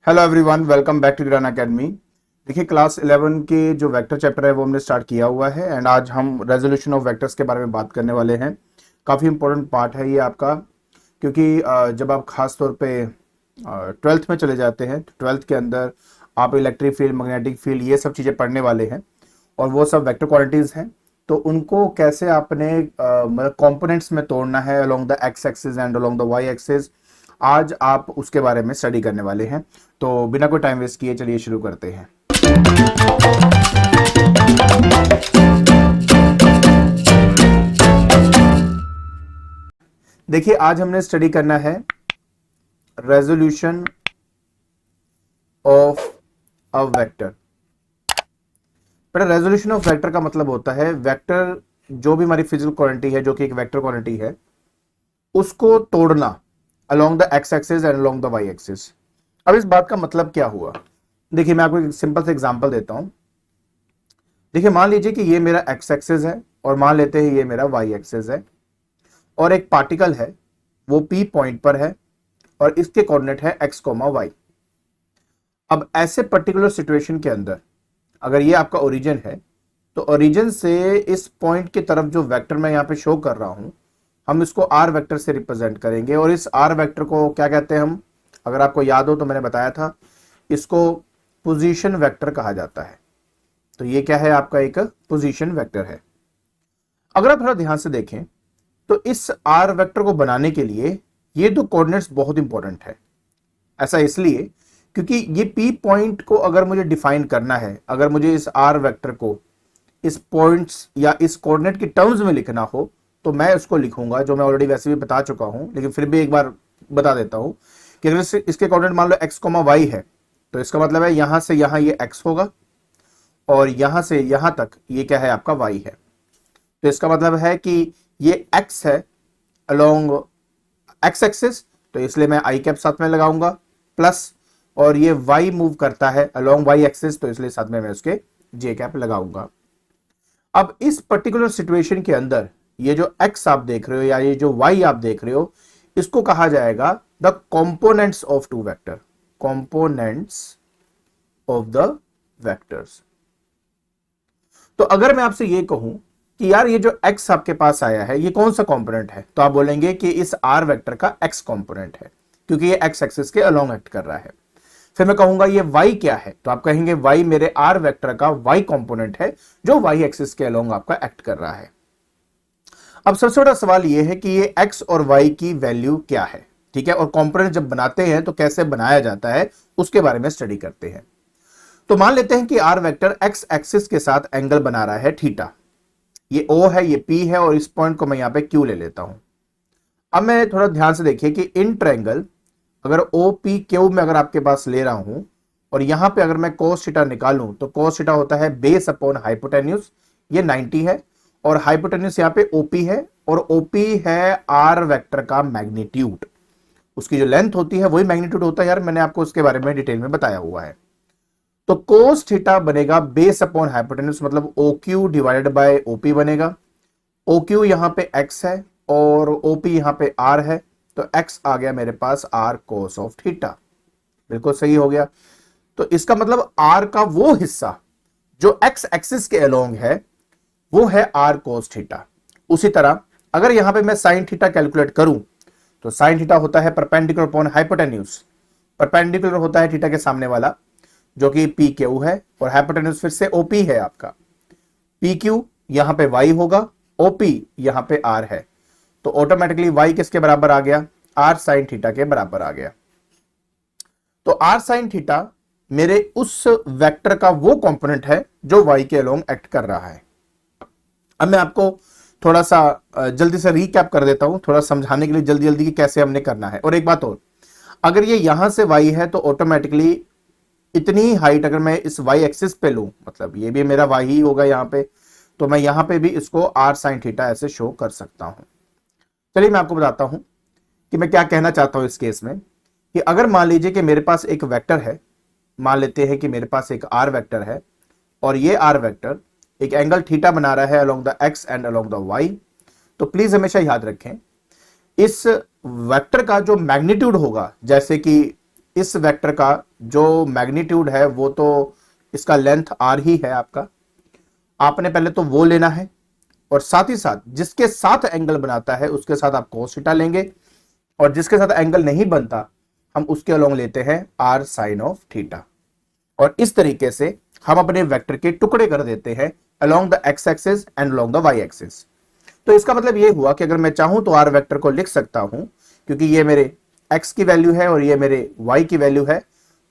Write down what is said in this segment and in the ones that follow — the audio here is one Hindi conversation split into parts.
Hello everyone, welcome back to Gran academy. देखिए, क्लास 11 के जो वेक्टर चैप्टर है वो हमने स्टार्ट किया हुआ है एंड आज हम रेजोल्यूशन ऑफ वेक्टर्स के बारे में बात करने वाले हैं। काफ़ी इंपॉर्टेंट पार्ट है ये आपका, क्योंकि जब आप खास तौर पे ट्वेल्थ में चले जाते हैं तो ट्वेल्थ के अंदर आप इलेक्ट्रिक फील्ड, मैग्नेटिक फील्ड, ये सब चीज़ें पढ़ने वाले हैं और वो सब वेक्टर क्वांटिटीज़ हैं। तो उनको कैसे आपने मतलब कंपोनेंट्स में तोड़ना है along the x axis and along the y axis, आज आप उसके बारे में स्टडी करने वाले हैं। तो बिना कोई टाइम वेस्ट किए चलिए शुरू करते हैं। देखिए, आज हमने स्टडी करना है रेजोल्यूशन ऑफ अ वेक्टर। बेटा, रेजोल्यूशन ऑफ वेक्टर का मतलब होता है वेक्टर, जो भी हमारी फिजिकल क्वांटिटी है, जो कि एक वेक्टर क्वांटिटी है, उसको तोड़ना along the x axis and along the y axis. अब इस बात का मतलब क्या हुआ? देखिए, मैं आपको एक सिंपल सा एग्जांपल देता हूं। देखिए, मान लीजिए कि ये मेरा एक्स एक्सिस है और मान लेते हैं ये मेरा वाई एक्सिस है और एक पार्टिकल है, वो पी पॉइंट पर है और इसके कोऑर्डिनेट है एक्स कोमा वाई। अब ऐसे पर्टिकुलर सिचुएशन के अंदर अगर ये आपका ओरिजिन है तो ओरिजिन से इस पॉइंट की तरफ जो वेक्टर मैं यहां पे शो कर रहा हूं, हम इसको आर वेक्टर से रिप्रेजेंट करेंगे और इस आर वेक्टर को क्या कहते हैं हम? अगर आपको याद हो तो मैंने बताया था, इसको पोजीशन वेक्टर कहा जाता है। तो ये क्या है? आपका एक पोजीशन वेक्टर है। अगर आप थोड़ा ध्यान से देखें तो इस आर वेक्टर को बनाने के लिए ये दो कोऑर्डिनेट्स बहुत इंपॉर्टेंट है। ऐसा इसलिए क्योंकि ये पी पॉइंट को अगर मुझे डिफाइन करना है, अगर मुझे इस आर वेक्टर को इस पॉइंट्स या इस कोऑर्डिनेट की टर्म्स में लिखना हो तो मैं उसको लिखूंगा, जो मैं ऑलरेडी वैसे भी बता चुका हूं, लेकिन फिर भी एक बार बता देता हूं कि अगर इसके कोऑर्डिनेट मान लो एक्स कोमा वाई है तो इसका मतलब है यहां से यहां ये एक्स होगा और यहां से यहां तक ये क्या है? आपका वाई है। तो इसका मतलब है कि ये एक्स है अलोंग एक्स एक्सिस, तो इसलिए मैं आई कैप साथ में लगाऊंगा प्लस, और ये वाई मूव करता है अलोंग वाई एक्सिस, तो इसलिए साथ में मैं उसके जे कैप लगाऊंगा। अब इस पर्टिकुलर सिचुएशन के अंदर ये जो x आप देख रहे हो या ये जो y आप देख रहे हो, इसको कहा जाएगा the components of two vector, components of the vectors. तो अगर मैं आपसे ये कहूं कि यार ये जो x आपके पास आया है ये कौन सा कंपोनेंट है, तो आप बोलेंगे कि इस r वेक्टर का x कंपोनेंट है, क्योंकि ये x एक्सिस के अलोंग एक्ट कर रहा है। फिर मैं कहूंगा ये y क्या है, तो आप कहेंगे y मेरे r वेक्टर का y कंपोनेंट है जो y एक्सिस के अलोंग आपका एक्ट कर रहा है। अब सबसे बड़ा सवाल यह है कि ये x और y की वैल्यू क्या है, ठीक है, और कंपोनेंट जब बनाते हैं तो कैसे बनाया जाता है उसके बारे में स्टडी करते हैं। तो मान लेते हैं कि r वेक्टर x एक्सिस के साथ एंगल बना रहा है थीटा। ये O है, ये P है और इस पॉइंट को मैं यहां पे Q ले लेता हूं। अब मैं थोड़ा ध्यान से देखिए कि इन ट्रायंगल अगर OPQ में अगर आपके पास ले रहा हूं और यहां पे अगर मैं cos थीटा निकालूं तो cos थीटा होता है बेस अपॉन हाइपोटेन्यूज, ये 90 है और हाइपोटेन्यूज यहां पे OP है और OP है R वेक्टर का मैग्नीट्यूड। उसकी जो लेंथ होती है वही मैग्नीट्यूड होता है यार, मैंने आपको उसके बारे में डिटेल में बताया हुआ है। तो cos थीटा बनेगा बेस अपॉन हाइपोटेन्यूज, मतलब OQ डिवाइडेड बाय OP बनेगा। OQ यहां पे x है और OP यहां पे R है, तो x आ गया मेरे पास R cos ऑफ थीटा। बिल्कुल सही हो गया। तो इसका मतलब R का वो हिस्सा जो x एक्सिस के अलोंग है वो है R cos थीटा। उसी तरह अगर यहां पे मैं sin थीटा कैलकुलेट करूं तो sin थीटा होता है परपेंडिकुलर अपॉन हाइपोटेन्यूज। परपेंडिकुलर होता है थीटा के सामने वाला जो कि PQ है और हाइपोटेन्यूज फिर से OP है आपका। PQ यहां पे y होगा, OP यहां पे R है, तो ऑटोमेटिकली y किसके बराबर आ गया? R sin थीटा के बराबर आ गया। तो R sin थीटा मेरे उस वेक्टर का वो कंपोनेंट है जो y के अलोंग एक्ट कर रहा है। अब मैं आपको थोड़ा सा जल्दी से रीकैप कर देता हूं, थोड़ा समझाने के लिए जल्दी जल्दी कि कैसे हमने करना है। और एक बात और, अगर ये यहां से y है तो ऑटोमेटिकली इतनी हाइट अगर मैं इस y एक्सिस पे लूं, मतलब ये भी मेरा y ही होगा यहां पे, तो मैं यहां पे भी इसको R sin थीटा ऐसे शो कर सकता हूं। चलिए मैं आपको बताता हूं कि मैं क्या कहना चाहता हूं इस केस में, कि अगर मान लीजिए कि मेरे पास एक वेक्टर है, मान लेते हैं कि मेरे पास एक R वेक्टर है और ये R वेक्टर एक एंगल थीटा बना रहा है along the x and along the y, तो प्लीज हमेशा याद रखें इस वेक्टर का जो मैग्नीट्यूड होगा, जैसे कि इस वेक्टर का जो मैग्नीट्यूड है वो तो इसका लेंथ r ही है आपका, आपने पहले तो वो लेना है और साथ ही साथ जिसके साथ एंगल बनाता है उसके साथ आप cos थीटा लेंगे और जिसके साथ एंगल नहीं बनता हम उसके अलोंग लेते हैं r sin ऑफ थीटा। और इस तरीके से हम अपने वेक्टर के टुकड़े कर देते हैं along the x axis and along the y axis. तो इसका मतलब ये हुआ कि अगर मैं चाहूं तो r वेक्टर को लिख सकता हूं, क्योंकि ये मेरे x की वैल्यू है और ये मेरे y की वैल्यू है,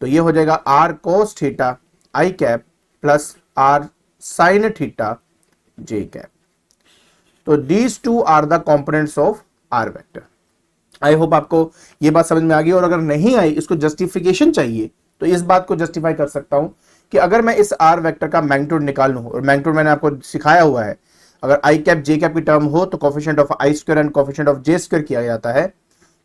तो ये हो जाएगा r cos theta i cap plus r sin theta j cap. तो these two are the components of r vector. I hope आपको ये बात समझ में आ गई, और अगर नहीं आई, इसको जस्टिफिकेशन चाहिए, तो इस बात को जस्टिफाई कर सकता हूं कि अगर मैं इस r वेक्टर का मैग्नीट्यूड निकाल लूं, और मैग्नीट्यूड मैंने आपको सिखाया हुआ है, अगर i कैप j कैप की टर्म हो तो coefficient of i square and coefficient of j square किया जाता है,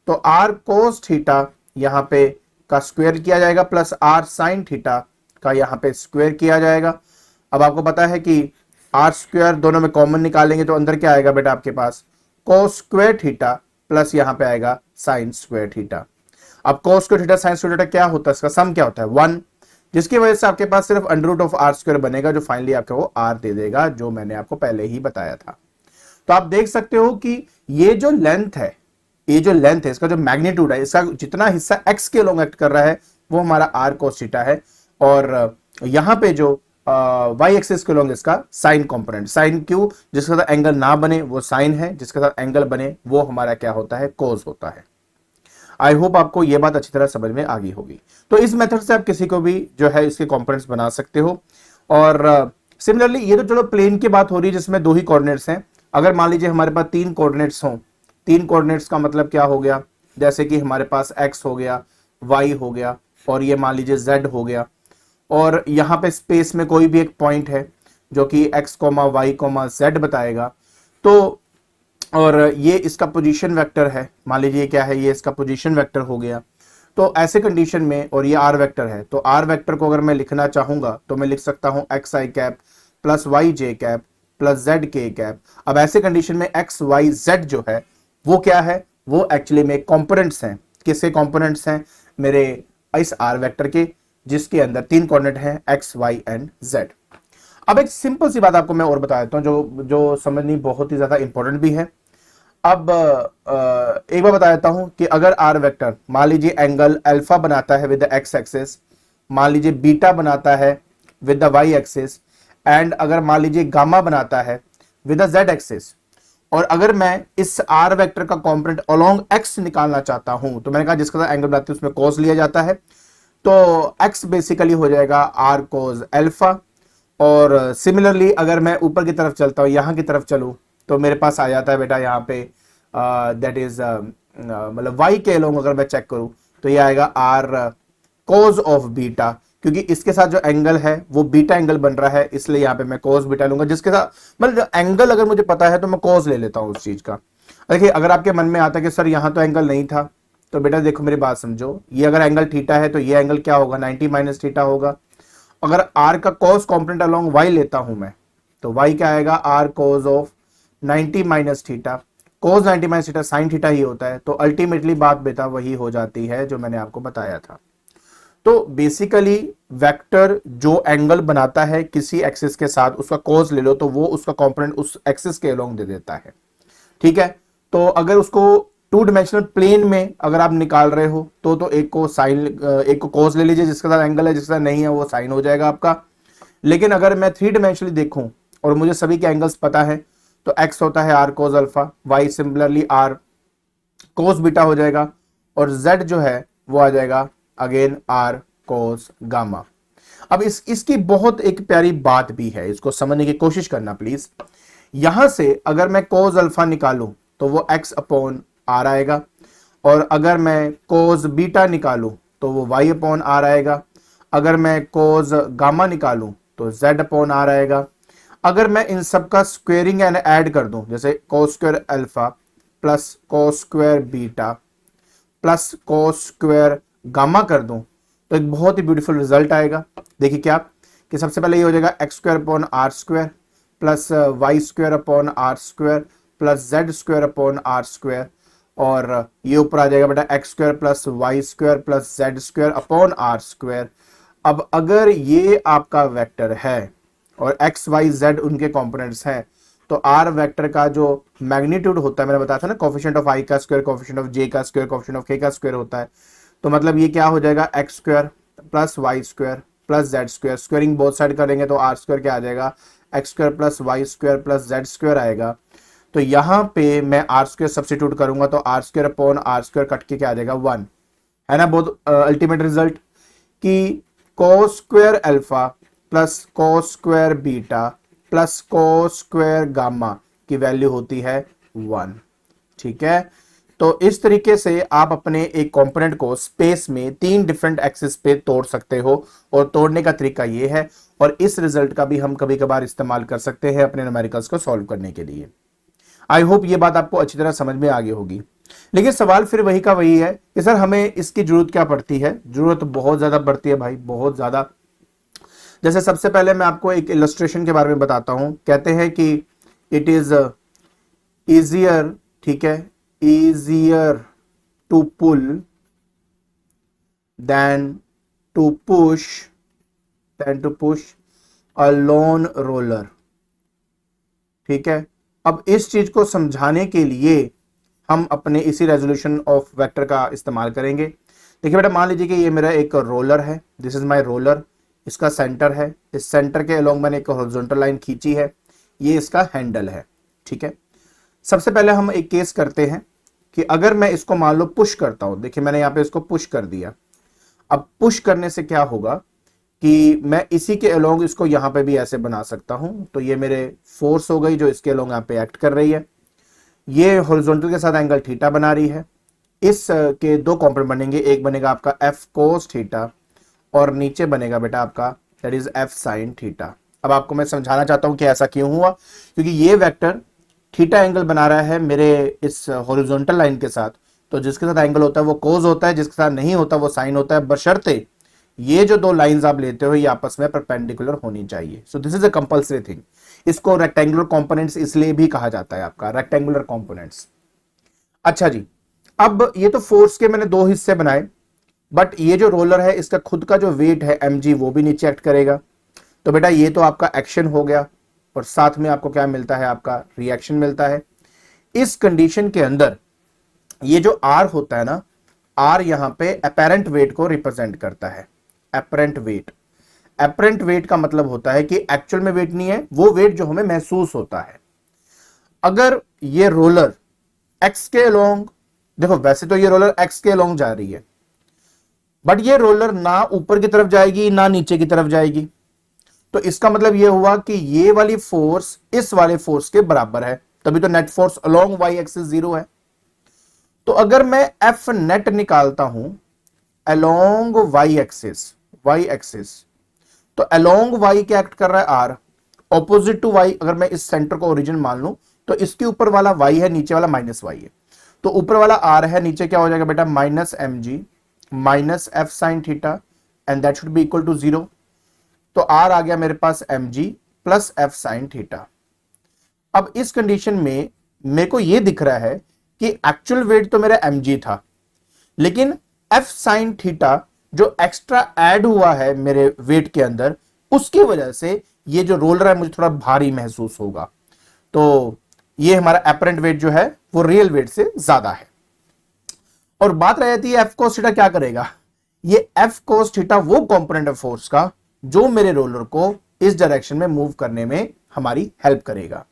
तो r cos थीटा यहां पे का स्क्वायर किया जाएगा प्लस r sin थीटा का यहां पे स्क्वायर किया जाएगा। अब आपको पता है कि r स्क्वायर दोनों में कॉमन निकालेंगे तो अंदर क्या आएगा बेटा आपके पास, cos स्क्वायर थीटा प्लस यहां पे आएगा sin स्क्वायर थीटा। अब cos square theta sin square theta क्या होता है, इसका सम क्या होता है 1, जिसकी वजह से आपके पास सिर्फ under root of r square बनेगा जो फाइनली आपको वो r दे देगा, जो मैंने आपको पहले ही बताया था। तो आप देख सकते हो कि ये जो लेंथ है, ये जो लेंथ है, इसका जो मैग्नीट्यूड है, इसका जितना हिस्सा x के लोग एक्ट कर रहा है वो हमारा r cos थीटा है, और यहां पे जो y एक्सिस के लोग इसका साइन कंपोनेंट, साइन क्यू जिसके साथ एंगल ना बने वो साइन है, जिसके साथ एंगल बने वो हमारा क्या होता है, cos होता है। आई होप आपको ये बात अच्छी तरह समझ में आ गई होगी। तो इस मेथड से आप किसी को भी जो है इसके कंपोनेंट्स बना सकते हो। और सिमिलरली ये तो चलो प्लेन की बात हो रही है जिसमें दो ही कोऑर्डिनेट्स हैं। अगर मान लीजिए हमारे पास तीन कोऑर्डिनेट्स हों, तीन कोऑर्डिनेट्स का मतलब क्या हो गया, जैसे कि हमारे पास x हो गया, y हो गया और ये मान लीजिए z हो गया, और यहाँ पे स्पेस में कोई भी एक पॉइंट है जो कि x, y, z बताएगा, तो और ये इसका पोजीशन वेक्टर है, मान लीजिए क्या है, ये इसका पोजीशन वेक्टर हो गया। तो ऐसे कंडीशन में, और ये r वेक्टर है, तो r वेक्टर को अगर मैं लिखना चाहूंगा तो मैं लिख सकता हूं एक्स आई कैप प्लस वाई जे कैप प्लस जेड के कैप। अब ऐसे कंडीशन में एक्स वाई जेड जो है वो क्या है, वो एक्चुअली में कंपोनेंट्स हैं। किसके कंपोनेंट्स हैं, मेरे इस r वेक्टर के, जिसके अंदर तीन कोऑर्डिनेट हैं एक्स वाई एंड जेड। अब एक सिंपल सी बात आपको मैं और बता देता हूं जो समझनी बहुत ही ज्यादा इंपॉर्टेंट भी है। अब एक बार बता देता हूं कि अगर r वेक्टर मान लीजिए एंगल अल्फा बनाता है विद द x एक्सिस, मान लीजिए बीटा बनाता है with the y axis, and अगर मान लीजिए गामा बनाता है विद द z एक्सिस, और अगर मैं इस r वेक्टर का कंपोनेंट अलोंग x निकालना चाहता हूं, तो मैंने कहा जिसका साथ एंगल बनाते हैं उसमें cos लिया जाता है, तो x बेसिकली हो जाएगा r cos अल्फा। और सिमिलरली अगर मैं ऊपर की तरफ चलता हूं, यहां की तरफ चलूं, तो मेरे पास आ जाता है बेटा यहाँ पे दैट इज मतलब y के अलोंग अगर मैं चेक करूं तो ये आएगा r cos ऑफ बीटा, क्योंकि इसके साथ जो एंगल है वो बीटा एंगल बन रहा है, इसलिए यहाँ पे मैं cos बीटा लूंगा, जिसके साथ मतलब एंगल अगर मुझे पता है तो मैं cos ले लेता हूँ उस चीज का। देखिए अगर आपके मन में आता है कि सर यहाँ तो एंगल नहीं था, तो बेटा देखो मेरी बात समझो, ये अगर एंगल थीटा है तो ये एंगल क्या होगा, 90 माइनस थीटा होगा। अगर r का cos कॉम्पोनेंट अलोंग y लेता हूं मैं, तो y क्या आएगा, r cos of 90 minus theta, cos 90 minus theta sine theta ही होता है, तो अल्टीमेटली बात बेटा वही हो जाती है जो मैंने आपको बताया था। तो बेसिकली वेक्टर जो एंगल बनाता है किसी एक्सिस के साथ, उसका cos ले लो तो वो उसका कंपोनेंट उस एक्सिस के अलोंग दे देता है, ठीक है। तो अगर उसको टू डिमेंशनल प्लेन में अगर आप निकाल रहे हो तो एक को साइन, एक को cos ले लीजिए जिसके साथ एंगल है, जिसके साथ नहीं है वो साइन हो जाएगा आपका। लेकिन अगर मैं थ्री डिमेंशनली देखूं और मुझे सभी के एंगल्स पता है, तो x होता है r cos alpha, y similarly r cos beta हो जाएगा, और z जो है वो आ जाएगा अगेन r cos गामा। अब इसकी बहुत एक प्यारी बात भी है, इसको समझने की कोशिश करना प्लीज। यहां से अगर मैं cos अल्फा निकालूं तो वो x अपॉन r आएगा, और अगर मैं cos बीटा निकालूं तो वो y अपॉन r आएगा, अगर मैं cos गामा निकालूं तो z अपॉन r आएगा। अगर मैं इन सब का स्क्वेयरिंग एंड ऐड कर दूं, जैसे cos square alpha plus cos square beta plus cos square gamma कर दूं, तो एक बहुत ही ब्यूटीफुल रिजल्ट आएगा। देखिए क्या कि सबसे पहले ये हो जाएगा x square upon r square plus y square upon r square plus z square upon r square, और ये ऊपर आ जाएगा बेटा x square plus y square plus z square upon r square. अब अगर ये आपका वेक्टर है और एक्स वाई जेड उनके कंपोनेंट्स हैं, तो आर वेक्टर का जो मैग्नीट्यूड होता है, मैंने बताया था ना, कोफिशिएंट ऑफ आई का स्क्वायर, कोफिशिएंट ऑफ जे का स्क्वायर, कोफिशिएंट ऑफ के का स्क्वायर होता है। तो मतलब ये क्या हो जाएगा, x square plus y square plus z square, squaring both side करेंगे तो आर स्क्वायर क्या आ जाएगा, x square plus y square plus z square आएगा। तो यहां पे मैं आर स्क्वायर सब्स्टिट्यूट करूंगा तो r square upon r square cut के क्या आ जाएगा 1, है ना। बहुत अल्टीमेट रिजल्ट कि cos square alpha plus cos square beta plus cos square gamma की वैल्यू होती है 1। ठीक है, तो इस तरीके से आप अपने एक कंपोनेंट को स्पेस में 3 डिफरेंट एक्सिस पे तोड़ सकते हो, और तोड़ने का तरीका ये है, और इस रिजल्ट का भी हम कभी कभार इस्तेमाल कर सकते हैं अपने न्यूमेरिकल्स को सॉल्व करने के लिए। आई होप ये बात आपको अच्छी तरह समझ में आ गई होगी। लेकिन सवाल फिर वही का वही है कि सर हमें इसकी जरूरत क्या पड़ती है। जरूरत बहुत ज्यादा पड़ती है भाई, बहुत ज्यादा। जैसे सबसे पहले मैं आपको एक इलस्ट्रेशन के बारे में बताता हूं। कहते हैं कि इट इज इजियर, ठीक है, easier to pull than to push a lawn roller. ठीक है, अब इस चीज को समझाने के लिए हम अपने इसी रेजोल्यूशन ऑफ वेक्टर का इस्तेमाल करेंगे। देखिए बेटा, मान लीजिए कि ये मेरा एक रोलर है, दिस इज माय रोलर, इसका सेंटर है, इस सेंटर के अलोंग मैंने एक हॉरिजॉन्टल लाइन खींची है, ये इसका हैंडल है। ठीक है, सबसे पहले हम एक केस करते हैं कि अगर मैं इसको मान लो पुश करता हूं। देखिए मैंने यहां पे इसको पुश कर दिया। अब पुश करने से क्या होगा कि मैं इसी के अलोंग इसको यहां पे भी ऐसे बना सकता हूं। तो ये मेरे फोर्स हो गई जो इसके अलोंग यहां पे एक्ट कर रही है। ये हॉरिजॉन्टल के साथ एंगल थीटा बना रही है। इस के दो कंपोनेंट बनेंगे, एक बनेगा आपका एफ कोस थीटा और नीचे बनेगा बेटा आपका that is F sine theta. अब आपको मैं समझाना चाहता हूं कि ऐसा क्यों हुआ, क्योंकि ये वेक्टर थीटा एंगल बना रहा है मेरे इस हॉरिजॉन्टल लाइन के साथ। तो जिसके साथ एंगल होता है वो कोस होता है, जिसके साथ नहीं होता वो साइन होता है, बशर्ते ये जो दो लाइंस आप लेते हो ये आपस में परपेंडिकुलर होनी चाहिए। सो this is a compulsory thing. इसको रेक्टेंगुलर कंपोनेंट्स इसलिए भी कहा जाता है, आपका रेक्टेंगुलर कंपोनेंट्स। अच्छा जी, अब ये तो फोर्स के मैंने 2 हिस्से बनाए, बट ये जो रोलर है इसका खुद का जो वेट है mg वो भी नीचे एक्ट करेगा। तो बेटा ये तो आपका एक्शन हो गया, और साथ में आपको क्या मिलता है, आपका रिएक्शन मिलता है। इस कंडीशन के अंदर ये जो r होता है ना, r यहां पे अपेरेंट वेट को रिप्रेजेंट करता है। अपेरेंट वेट का मतलब होता है कि एक्चुअल में वेट नहीं है, वो वेट जो हमें महसूस होता है। अगर ये रोलर x के अलोंग, देखो वैसे तो ये रोलर x के अलोंग जा रही है, बट ये रोलर ना ऊपर की तरफ जाएगी ना नीचे की तरफ जाएगी। तो इसका मतलब ये हुआ कि ये वाली फोर्स इस वाले फोर्स के बराबर है, तभी तो net force along y axis 0 है। तो अगर मैं F नेट निकालता हूं अलोंग y एक्सिस, तो अलोंग y क्या एक्ट कर रहा है, r, ऑपोजिट टू y। अगर मैं इस सेंटर को ओरिजिन मान लूं तो इसके ऊपर वाला y है, नीचे वाला माइनस y है। तो ऊपर वाला r है, नीचे क्या हो जाएगा बेटा, minus mg minus F sine theta, and that should be equal to 0। तो r आ गया मेरे पास mg plus f sine theta. अब इस कंडीशन में मेरे को यह दिख रहा है कि एक्चुअल वेट तो मेरा mg था, लेकिन एफ साइन थीटा जो एक्स्ट्रा ऐड हुआ है मेरे वेट के अंदर, उसकी वजह से ये जो रोलर है मुझे थोड़ा भारी महसूस होगा। तो ये हमारा एपरेंट वेट जो है वो रियल वेट से ज्यादा है। और बात रह जाती है एफ कोस थीटा क्या करेगा। ये एफ कोस थीटा वो कंपोनेंट है फोर्स का जो मेरे रोलर को इस डायरेक्शन में मूव करने में हमारी हेल्प करेगा।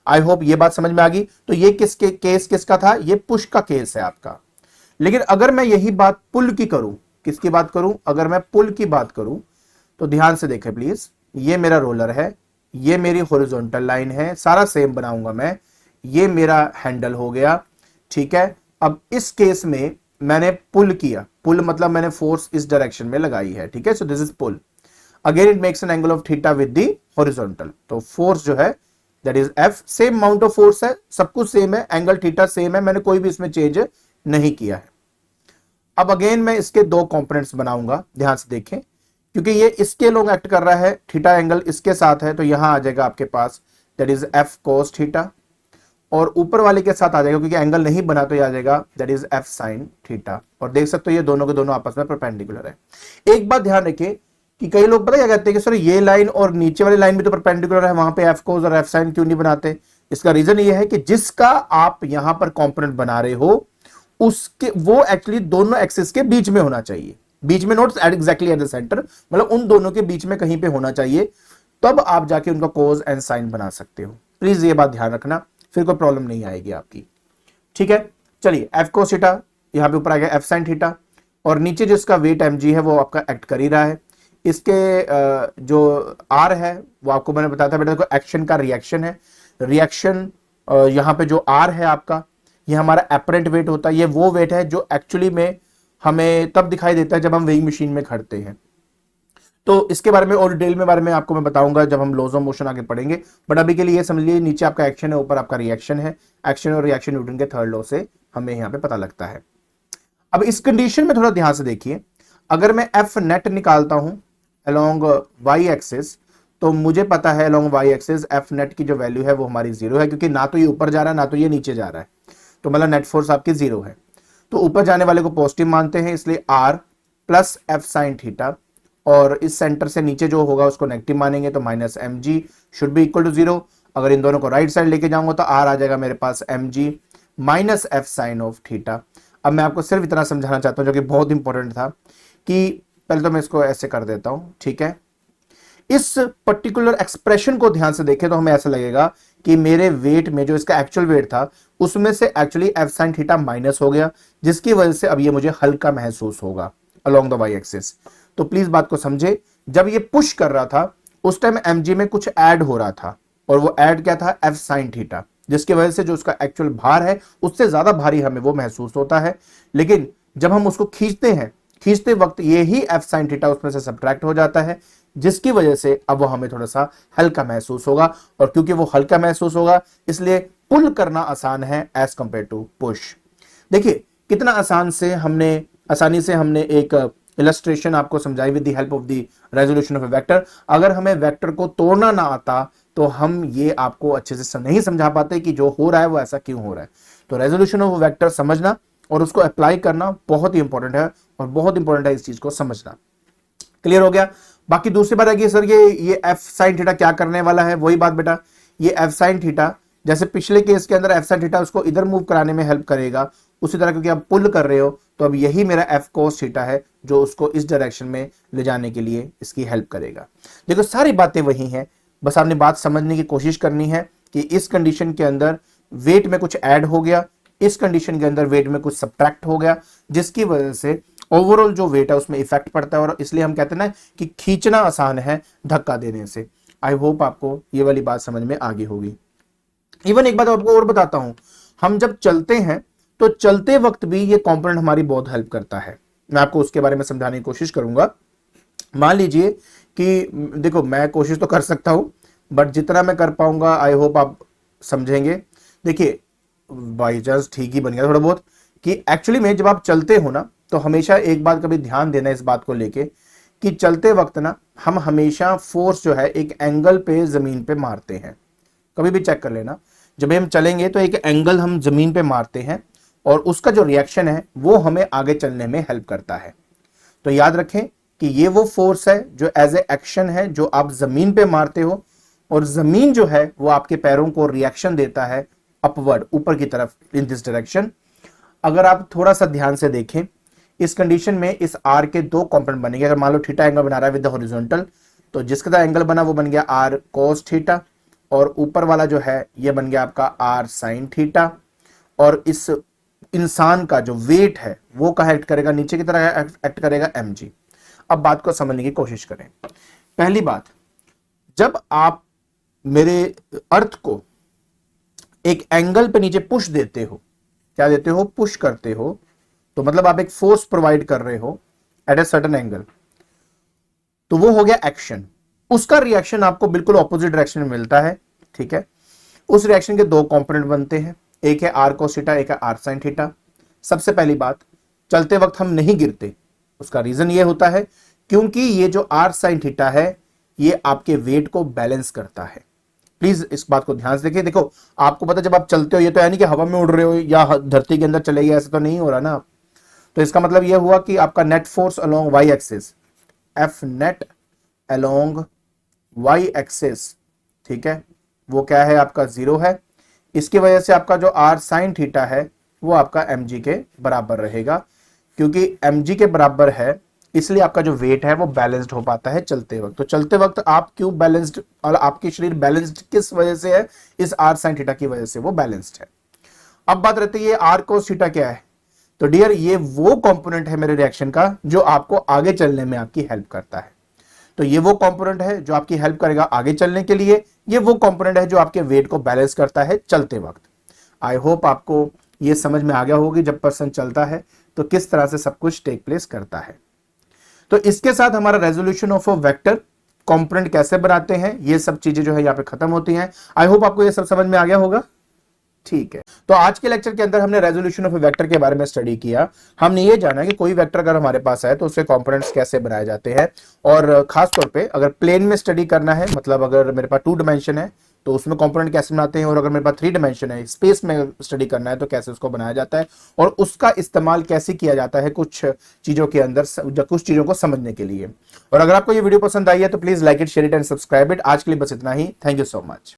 आई होप ये बात समझ में आ गई। तो ये केस किसका था, ये पुश का केस है आपका। लेकिन अगर मैं यही बात पुल की करूं, किसकी बात करूं, अगर मैं पुल की बात करूं तो ध्यान से देखें प्लीज। ये मेरा रोलर है, ये मेरी हॉरिजॉन्टल लाइन है, सारा सेम बनाऊंगा मैं, ये मेरा हैंडल हो गया। ठीक है, अब इस केस में मैंने पुल किया, पुल मतलब मैंने फोर्स इस डायरेक्शन में लगाई है। ठीक है, so this is pull. Again it makes an angle of theta with the horizontal. तो फोर्स जो है that is f, same amount of force है, सब कुछ सेम है, एंगल थीटा सेम है, मैंने कोई भी इसमें चेंज नहीं किया है। अब अगेन मैं इसके 2 कंपोनेंट्स बनाऊंगा, ध्यान से देखें, क्योंकि ये इसके लोग एक्ट कर रहा है, थीटा एंगल इसके साथ है, तो यहां आ जाएगा आपके पास that is F cos theta, और ऊपर वाले के साथ आ जाएगा, क्योंकि एंगल नहीं बना तो ये आ जाएगा that is F sine theta. और देख सकते हो ये दोनों के दोनों आपस में परपेंडिकुलर है। एक बात ध्यान रखिए कि कई लोग पता क्या कहते हैं कि सर ये लाइन और नीचे वाली लाइन भी तो परपेंडिकुलर है, वहां पे एफ कोस और एफ साइन क्यों नहीं बनाते? इसका रीजन ये है कि जिसका आप यहां पर कंपोनेंट बना रहे हो उसके वो एक्चुअली दोनों एक्सिस के बीच में होना चाहिए, बीच में note exactly at the centre, मतलब उन दोनों के बीच में कहीं पे होना चाहिए, तब आप जाके उनका कोस एंड साइन बना सकते हो। प्लीज ये बात ध्यान रखना, फिर कोई प्रॉब्लम नहीं आएगी आपकी। ठीक है, चलिए एफ कोस थीटा यहां पे ऊपर आ गया एफ साइन थीटा, और नीचे जिसका वेट mg है वो आपका एक्ट कर ही रहा है। इसके जो r है वो आपको मैंने बताया था बेटा, देखो एक्शन का रिएक्शन है, रिएक्शन यहां पे जो r है आपका, ये हमारा एपरेंट वेट होता है, ये वो वेट है जो एक्चुअली में हमें तब दिखाई देता है जब हम वेइंग मशीन में खड़ते हैं। तो इसके बारे में और डिटेल में बारे में आपको मैं बताऊंगा जब हम लॉज ऑफ मोशन आगे पढ़ेंगे, बट अभी के लिए समझ लीजिए नीचे आपका एक्शन है, ऊपर आपका रिएक्शन है। एक्शन और रिएक्शन न्यूटन के थर्ड लॉ से हमें यहाँ पे पता लगता है। अब इस कंडीशन में थोड़ा ध्यान से देखिए, अगर मैं एफ नेट निकालता हूं अलोंग वाई एक्सिस, तो मुझे पता है along y axis f net की जो वैल्यू है वो हमारी 0 है, क्योंकि ना तो ये ऊपर जा रहा है ना तो ये नीचे जा रहा है, तो मतलब नेट फोर्स आपकी 0 है। तो ऊपर जाने वाले को पॉजिटिव मानते हैं, इसलिए r plus f sine theta, और इस सेंटर से नीचे जो होगा उसको नेगेटिव मानेंगे, तो minus m g should be equal to 0। अगर इन दोनों को राइट साइड लेके जाऊंगा तो आर आ जाएगा मेरे पास M G minus F sine of theta. अब मैं आपको सिर्फ इतना समझाना चाहता हूं जो कि बहुत इंपॉर्टेंट था, कि पहले तो मैं इसको ऐसे कर देता हूं, ठीक है। इस पर्टिकुलर एक्सप्रेशन को ध्यान से देखें तो हमें ऐसा लगेगा कि मेरे वेट में जो इसका एक्चुअल वेट था उसमें से actually F sine theta minus हो गया, जिसकी वजह से अब ये मुझे हल्का महसूस होगा अलोंग द वाई एक्सिस। तो प्लीज बात को समझे, जब ये पुश कर रहा था उस टाइम एमजी में कुछ ऐड हो रहा था, और वो ऐड क्या था? एफ साइन थीटा, जिसकी वजह से जो उसका एक्चुअल भार है उससे ज्यादा भारी हमें वो महसूस होता है। लेकिन जब हम उसको खींचते हैं, खींचते वक्त ये ही एफ साइन थीटा उसमें से सब्ट्रैक्ट हो जाता है, जिसकी वजह से अब वो हमें थोड़ा सा हल्का महसूस होगा, और क्योंकि वो हल्का महसूस होगा इसलिए पुल करना आसान है एज कंपेयर टू पुश। देखिए कितना आसानी से हमने एक इलस्ट्रेशन आपको समझाई with the help of the resolution of A vector. अगर हमें वेक्टर को तोड़ना ना आता तो हम ये आपको अच्छे से नहीं समझा पाते कि जो हो रहा है वो ऐसा क्यों हो रहा है। तो रेजोल्यूशन ऑफ वेक्टर समझना और उसको अप्लाई करना बहुत ही इंपॉर्टेंट है, और बहुत इंपॉर्टेंट है इस चीज को समझना। क्लियर हो गया? बाकी दूसरी बात है कि सर ये एफ साइन थीटा क्या करने वाला है, वही बात बेटा, ये एफ साइन थीटा जैसे पिछले केस के अंदर एफ साइन थीटा उसको इधर मूव कराने में हेल्प करेगा, उसी तरह क्योंकि आप पुल कर रहे हो तो अब यही मेरा एफ कोस थीटा है जो उसको इस डायरेक्शन में ले जाने के लिए इसकी हेल्प करेगा। देखो सारी बातें वही हैं, बस आपने बात समझने की कोशिश करनी है कि इस कंडीशन के अंदर वेट में कुछ ऐड हो गया, इस कंडीशन के अंदर वेट में कुछ सब्ट्रैक्ट हो गया, जिसकी वजह से ओवरऑल जो वेट है उसमें इफेक्ट पड़ता है, और इसलिए हम कहते हैं ना कि खींचना आसान है धक्का देने से। आई होप आपको ये वाली बात समझ में आ गई होगी। इवन एक बात आपको और बताता हूं, हम जब चलते हैं तो चलते वक्त भी ये कंपोनेंट हमारी बहुत हेल्प करता है, मैं आपको उसके बारे में समझाने की कोशिश करूंगा। मान लीजिए कि देखो मैं कोशिश तो कर सकता हूं, बट जितना मैं कर पाऊंगा आई होप आप समझेंगे। देखिए बाई चांस ठीक ही बन गया थोड़ा बहुत, कि एक्चुअली में जब आप चलते हो ना तो हमेशा एक बात कभी ध्यान देना इस बात को लेके कि चलते वक्त ना हम हमेशा फोर्स जो है एक एंगल पे जमीन पे मारते हैं। कभी भी चेक कर लेना, जब हम चलेंगे तो एक एंगल हम जमीन पे मारते हैं, और उसका जो रिएक्शन है वो हमें आगे चलने में हेल्प करता है। तो याद रखें कि ये वो फोर्स है जो एज ए एक्शन है जो आप जमीन पे मारते हो, और जमीन जो है वो आपके पैरों को रिएक्शन देता है अपवर्ड, ऊपर की तरफ, इन दिस डायरेक्शन। अगर आप थोड़ा सा ध्यान से देखें इस कंडीशन में इस आर के दो कंपोनेंट बनेंगे। अगर मान लो थीटा एंगल बना रहा है विद द हॉरिजॉन्टल, तो जिसका एंगल बना वो बन गया आर कोस थीटा, और ऊपर वाला जो है ये बन गया आपका आर साइन थीटा, और इस इंसान का जो वेट है वो कहाँ एक्ट करेगा? नीचे की तरह एक्ट करेगा mg। अब बात को समझने की कोशिश करें। पहली बात, जब आप मेरे अर्थ को एक एंगल पे नीचे पुश देते हो, क्या देते हो? पुश करते हो, तो मतलब आप एक फोर्स प्रोवाइड कर रहे हो एट ए सर्टेन एंगल, तो वो हो गया एक्शन। उसका रिएक्शन आपको बिल्कुल ऑपोजिट डायरेक्शन में मिलता है, ठीक है। उस रिएक्शन के दो कंपोनेंट बनते हैं, एक है आर कोस थीटा, एक है आर साइन थीटा। सबसे पहली बात, चलते वक्त हम नहीं गिरते, उसका रीजन ये होता है क्योंकि ये जो आर साइन थीटा है ये आपके वेट को बैलेंस करता है। प्लीज इस बात को ध्यान से देखिए। देखो आपको पता जब आप चलते हो, ये तो यानी कि हवा में उड़ रहे हो या धरती के अंदर चले गए, ऐसा तो नहीं हो रहा ना। तो इसका मतलब यह हुआ कि आपका net force along y axis, f net along y axis, ठीक है, वो क्या है आपका 0 है। इसकी वजह से आपका जो आर साइन थीटा है वो आपका mg के बराबर रहेगा, क्योंकि mg के बराबर है इसलिए आपका जो वेट है वो बैलेंस्ड हो पाता है चलते वक्त। तो चलते वक्त आप क्यों बैलेंस्ड, और आपके शरीर बैलेंस्ड किस वजह से है, इस आर साइन थीटा की वजह से वो बैलेंस्ड है। अब बात रहती है आर कोस थीटा क्या है। तो डियर ये वो कंपोनेंट है मेरे रिएक्शन का जो आपको आगे चलने में आपकी हेल्प करता है। तो ये वो कंपोनेंट है जो आपकी हेल्प करेगा आगे चलने के लिए, ये वो कंपोनेंट है जो आपके वेट को बैलेंस करता है चलते वक्त। आई होप आपको ये समझ में आ गया होगी जब पर्सन चलता है तो किस तरह से सब कुछ टेक प्लेस करता है। तो इसके साथ हमारा resolution of a vector, component कैसे बनाते हैं, ये सब चीजें जो है यहाँ पे खत्म होती हैं। आई होप आपको ये सब समझ में आ गया होगा। ठीक है, तो आज के लेक्चर के अंदर हमने रेजोल्यूशन ऑफ वेक्टर के बारे में स्टडी किया। हमने ये जाना कि कोई वेक्टर अगर हमारे पास है तो उसके कंपोनेंट्स कैसे बनाए जाते हैं, और खास तौर पे अगर प्लेन में स्टडी करना है, मतलब अगर मेरे पास 2 डायमेंशन है तो उसमें कंपोनेंट कैसे बनाते हैं, और अगर मेरे पास 3 डायमेंशन है, स्पेस में स्टडी करना है तो कैसे उसको बनाया जाता है, और उसका इस्तेमाल कैसे किया जाता है कुछ चीजों के अंदर, कुछ चीजों को समझने के लिए। और अगर आपको ये वीडियो पसंद आई है तो please like it, share it and subscribe it. आज के लिए बस इतना ही। Thank you so much.